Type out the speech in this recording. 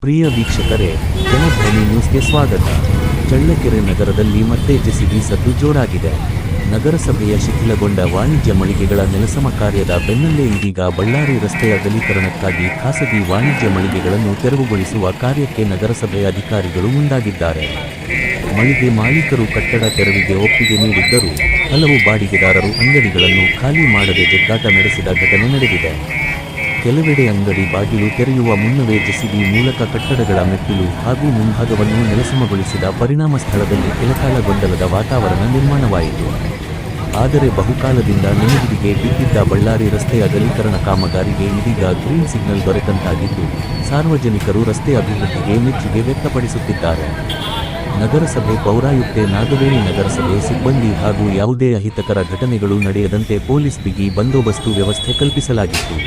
ಪ್ರಿಯ ವೀಕ್ಷಕರೇ, ಜನಧ್ವನಿ ನ್ಯೂಸ್ಗೆ ಸ್ವಾಗತ. ಚಳ್ಳಕೆರೆ ನಗರದಲ್ಲಿ ಮತ್ತೆ ಜೆಸಿಬಿ ಸದ್ದು ಜೋರಾಗಿದೆ. ನಗರಸಭೆಯ ಶಿಥಿಲಗೊಂಡ ವಾಣಿಜ್ಯ ಮಳಿಗೆಗಳ ನೆಲಸಮ ಕಾರ್ಯದ ಬೆನ್ನಲ್ಲೇ ಇದೀಗ ಬಳ್ಳಾರಿ ರಸ್ತೆಯ ಅಗಲೀಕರಣಕ್ಕಾಗಿ ಖಾಸಗಿ ವಾಣಿಜ್ಯ ಮಳಿಗೆಗಳನ್ನು ತೆರವುಗೊಳಿಸುವ ಕಾರ್ಯಕ್ಕೆ ನಗರಸಭೆ ಅಧಿಕಾರಿಗಳು ಮುಂದಾಗಿದ್ದಾರೆ. ಮಳಿಗೆ ಮಾಲೀಕರು ಕಟ್ಟಡ ತೆರವಿಗೆ ಒಪ್ಪಿಗೆ ನೀಡಿದ್ದರೂ ಹಲವು ಬಾಡಿಗೆದಾರರು ಅಂಗಡಿಗಳನ್ನು ಖಾಲಿ ಮಾಡದೆ ಜಗ್ಗಾಟ ನಡೆಸಿದ ಘಟನೆ ನಡೆದಿದೆ. ಕೆಲವೆಡೆ ಅಂಗಡಿ ಬಾಗಿಲು ತೆರೆಯುವ ಮುನ್ನವೇ ಜೆಸಿಬಿ ಮೂಲಕ ಕಟ್ಟಡಗಳ ಮೆಟ್ಟಿಲು ಹಾಗೂ ಮುಂಭಾಗವನ್ನು ನೆಲಸಮಗೊಳಿಸಿದ ಪರಿಣಾಮ ಸ್ಥಳದಲ್ಲಿ ಕೆಲಕಾಲ ಗೊಂದಲದ ವಾತಾವರಣ ನಿರ್ಮಾಣವಾಯಿತು. ಆದರೆ ಬಹುಕಾಲದಿಂದ ನೆನೆಗುದಿಗೆ ಬಿದ್ದಿದ್ದ ಬಳ್ಳಾರಿ ರಸ್ತೆ ಅಗಲೀಕರಣ ಕಾಮಗಾರಿಗೆ ಇದೀಗ ಗ್ರೀನ್ ಸಿಗ್ನಲ್ ದೊರೆತಂತಾಗಿದ್ದು, ಸಾರ್ವಜನಿಕರು ರಸ್ತೆ ಅಭಿವೃದ್ಧಿಗೆ ಮೆಚ್ಚುಗೆ ವ್ಯಕ್ತಪಡಿಸುತ್ತಿದ್ದಾರೆ. ನಗರಸಭೆ ಪೌರಾಯುಕ್ತೆ ನಾಗವೇಣಿ ನಗರಸಭೆ ಸಿಬ್ಬಂದಿ ಹಾಗೂ ಯಾವುದೇ ಅಹಿತಕರ ಘಟನೆಗಳು ನಡೆಯದಂತೆ ಪೊಲೀಸ್ ಬಿಗಿ ಬಂದೋಬಸ್ತು ವ್ಯವಸ್ಥೆ ಕಲ್ಪಿಸಲಾಗಿತ್ತು.